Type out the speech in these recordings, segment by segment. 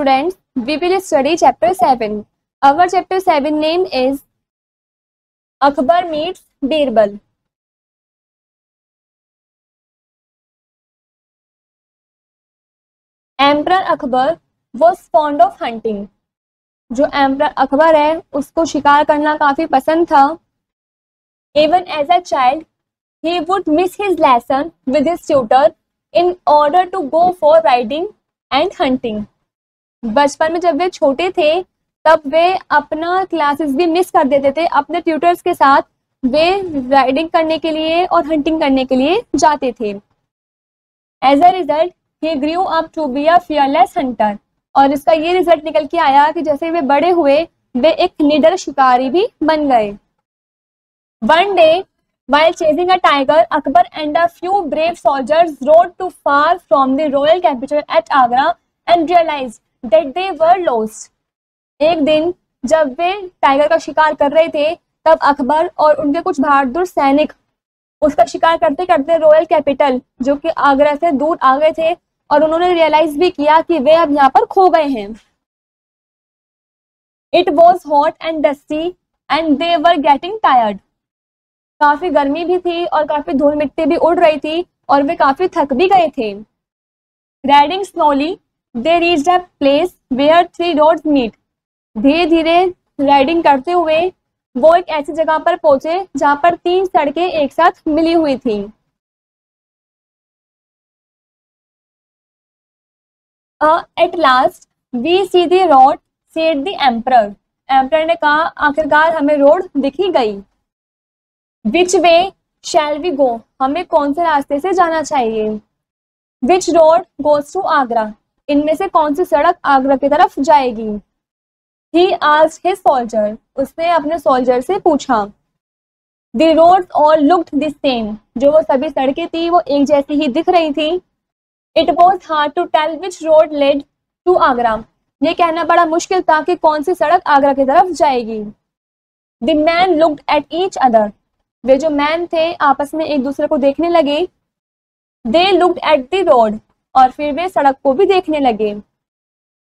students, we will study chapter 7. Our chapter 7 name is Akbar meets Birbal. Emperor Akbar was fond of hunting. जो emperor Akbar है उसको शिकार करना काफी पसंद था. Even as a child, he would miss his lesson with his tutor in order to go for riding and hunting. बचपन में जब वे छोटे थे तब वे अपना क्लासेस भी मिस कर देते थे. अपने ट्यूटर्स के साथ वे राइडिंग करने के लिए और हंटिंग करने के लिए जाते थे. As a result he grew up to be a fearless hunter. और इसका ये रिजल्ट निकल के आया कि जैसे वे बड़े हुए वे एक निडर शिकारी भी बन गए. One day while chasing a tiger, Akbar and a few brave soldiers rode too far from the royal capital at Agra and realized that they were lost. एक दिन जब वे टाइगर का शिकार कर रहे थे तब अकबर और उनके कुछ बहादुर सैनिक उसका शिकार करते करते रॉयल कैपिटल जो कि आगरा से दूर आ गए थे और उन्होंने रियलाइज भी किया कि वे अब यहाँ पर खो गए हैं. It was hot and dusty and they were getting tired. काफी गर्मी भी थी और काफी धूल मिट्टी भी उड़ रही थी और वे काफी थक भी गए थे. Riding slowly they reached a place where 3 roads meet. धीरे धीरे राइडिंग करते हुए वो एक ऐसी जगह पर पहुंचे जहां पर 3 सड़कें एक साथ मिली हुई थी. At last we see the road said the emperor. Emperor ने कहा आखिरकार हमें रोड दिख ही गई. Which way shall we go. हमें कौन से रास्ते से जाना चाहिए. Which road goes to Agra. इनमें से कौन सी सड़क आगरा की तरफ जाएगी. He asked his soldier. उसने अपने सोल्जर से पूछा. The roads all looked the same. जो वो सभी सड़कें थी वो एक जैसी ही दिख रही थी. It was hard to tell which road led to Agra. ये कहना बड़ा मुश्किल था कि कौन सी सड़क आगरा की तरफ जाएगी. The man looked at each other. वे जो मैन थे आपस में एक दूसरे को देखने लगे. They looked at the road. और फिर वे सड़क को भी देखने लगे.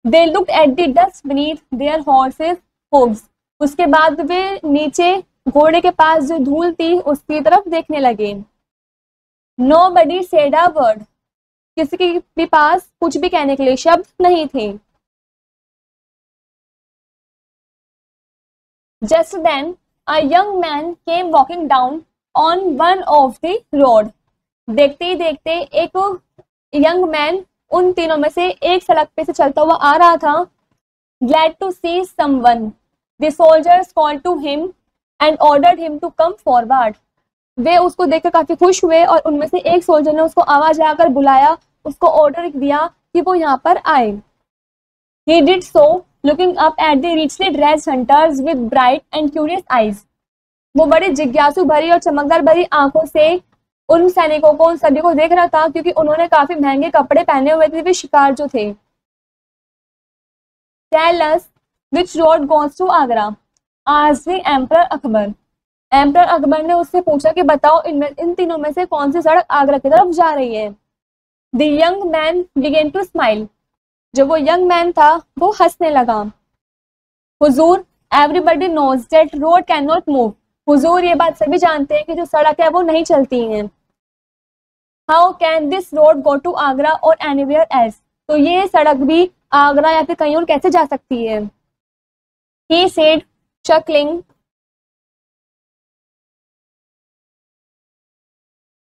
They looked at the dust beneath there horses hooves. उसके बाद वे नीचे घोड़े के पास जो धूल थी उसकी तरफ देखने लगे. Nobody said a word. किसी के भी पास कुछ भी कहने के लिए शब्द नहीं थे. Just then a young man came walking down on one of the road. देखते ही देखते एक यंग मैन उन तीनों में से एक सड़क पे से चलता हुआ आ रहा था. Glad to see someone, the soldiers called to him and ordered him to come forward. वे उसको देखकर काफी खुश हुए और उनमें से एक सोल्जर ने उसको आवाज लगाकर बुलाया, उसको ऑर्डर दिया कि वो यहाँ पर आए. He did so, looking up at the richly dressed hunters with bright and curious eyes. वो बड़ी जिज्ञासु भरी और चमकदार भरी आंखों से उन सैनिकों को उन सभी को देख रहा था क्योंकि उन्होंने काफी महंगे कपड़े पहने हुए थे. वे शिकार जो थे. Tell us which road goes to Agra? asked the Emperor Akbar. Emperor Akbar ने उससे पूछा कि बताओ इन तीनों में से कौन सी सड़क आगरा की तरफ जा रही है. The young man began to smile. जो वो यंग मैन था वो हंसने लगा. हुजूर, everybody knows that road cannot move. हुजूर, ये बात सभी जानते हैं कि जो सड़क है वो नहीं चलती हैं. How can this road go to Agra or anywhere else? तो ये सड़क भी आगरा या फिर कहीं और कैसे जा सकती है. He said, chuckling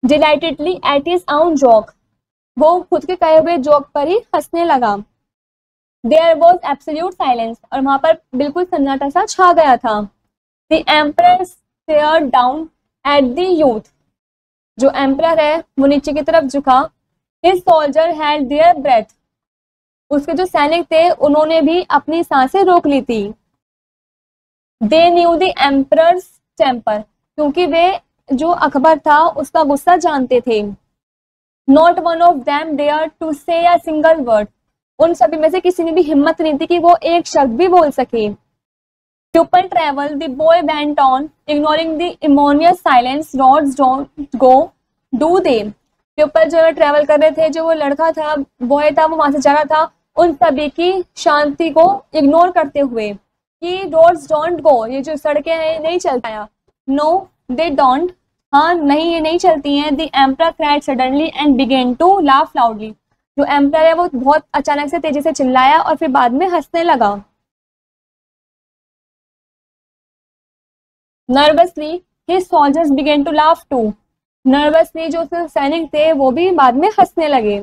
delightedly at his own joke. वो खुद के कहे हुए जोक पर ही हंसने लगा. There was absolute silence. और वहां पर बिल्कुल सन्नाटा सा छा गया था. The emperor stared down at the youth. जो एम्परर है वो नीचे की तरफ झुका. His soldier held their breath. उसके जो सैनिक थे उन्होंने भी अपनी सांसें रोक ली थी. They knew the emperor's temper. क्योंकि वे जो अकबर था उसका गुस्सा जानते थे. Not one of them dared to say a single word. उन सभी में से किसी ने भी हिम्मत नहीं थी कि वो एक शब्द भी बोल सके. Pupil travel, the boy went on, ignoring the ominous silence. Roads don't go, do they? Pupil जो ट्रेवल कर रहे थे, जो वो लड़का था, बॉय था, वो वहां से जा रहा था उन सभी की शांति को इग्नोर करते हुए कि रोड्स डोंट गो, ये जो सड़कें हैं नहीं चलता है। नो दे डोंट, हाँ नहीं ये नहीं चलती हैं। The emperor cried suddenly and began to laugh loudly, जो एम्परर है वो बहुत अचानक से तेजी से चिल्लाया और फिर बाद में हंसने लगा। Nervously his soldiers began to laugh too, nervously जो सैनिक थे वो भी बाद में हंसने लगे।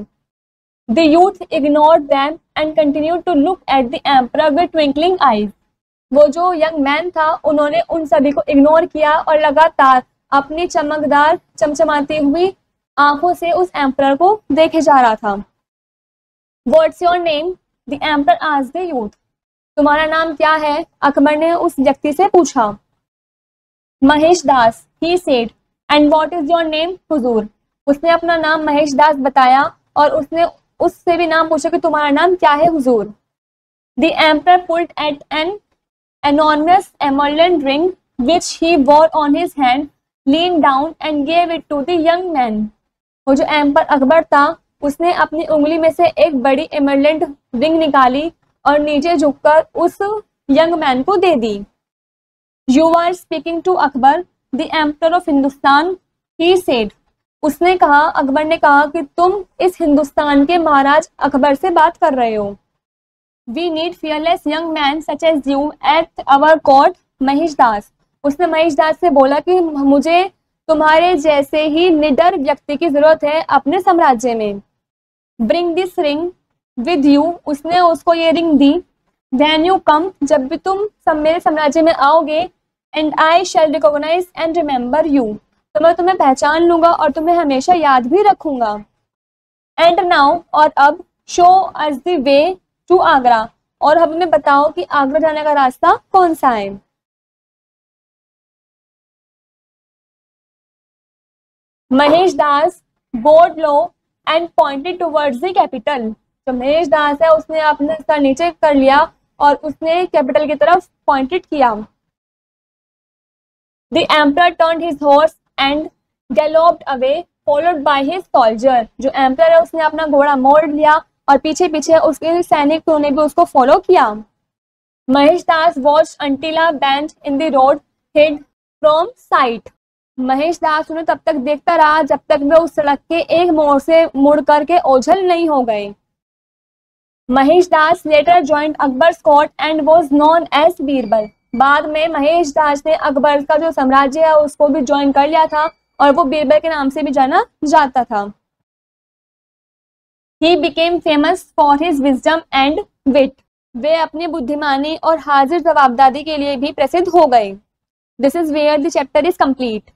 The youth ignored them and continued to look at the emperor with twinkling eyes, वो जो यंग मैन था उन्होंने उन सभी को इग्नोर किया और लगातार अपनी चमकदार चमचमाती हुई आंखों से उस एम्परर को देखे जा रहा था। What's your name? The emperor asked the youth, तुम्हारा नाम क्या है? अकबर ने उस व्यक्ति से पूछा। Mahesh Das, he said. And what is your name हुजूर? उसने अपना नाम महेश दास बताया और उसने उससे भी नाम पूछा कि तुम्हारा नाम क्या है हुजूर। The emperor pulled at an enormous emerald ring which he wore on his hand, leaned down and gave it to the young man. वो जो एम्पर अकबर था उसने अपनी उंगली में से एक बड़ी एमरल्ड रिंग निकाली और नीचे झुककर उस यंग मैन को दे दी। You are speaking to Akbar, the emperor of Hindustan, he said. उसने कहा, अकबर ने कहा कि तुम इस हिंदुस्तान के महाराज अकबर से बात कर रहे हो। We need fearless young men such as you at our court, Mahesh दास। उसने महेश दास से बोला कि मुझे तुम्हारे जैसे ही निडर व्यक्ति की जरूरत है अपने साम्राज्य में। Bring this ring with you, उसने उसको ये ring the. When you come, जब भी तुम मेरे साम्राज्य में आओगे, and I shall recognize and remember you, तो मैं तुम्हें पहचान लूंगा और तुम्हें हमेशा याद भी रखूंगा। And now, और अब show us the way to Agra, और हमें बताओ कि आगरा जाने का रास्ता कौन सा है। Mahesh Das bowed low and pointed towards the capital, जो महेश दास है उसने अपने सर नीचे कर लिया और उसने कैपिटल की तरफ पॉइंटेड किया। The emperor turned his horse and galloped away followed by his soldier, जो एम्परर है उसने अपना घोड़ा मोड़ लिया और पीछे पीछे उसके सैनिकों ने भी उसको फॉलो किया। Mahesh Das watched until a bend in the road hid from sight, Mahesh Das उन्हें तब तक देखता रहा जब तक वे उस सड़क के एक मोड़ से मुड़ करके ओझल नहीं हो गए। Mahesh Das later joined Akbar's court and was known as Birbal, बाद में महेश दास ने अकबर का जो साम्राज्य है उसको भी ज्वाइन कर लिया था और वो बीरबल के नाम से भी जाना जाता था। He became famous for his wisdom and wit. वे अपनी बुद्धिमानी और हाजिर जवाबदारी के लिए भी प्रसिद्ध हो गए। This is where the chapter is complete.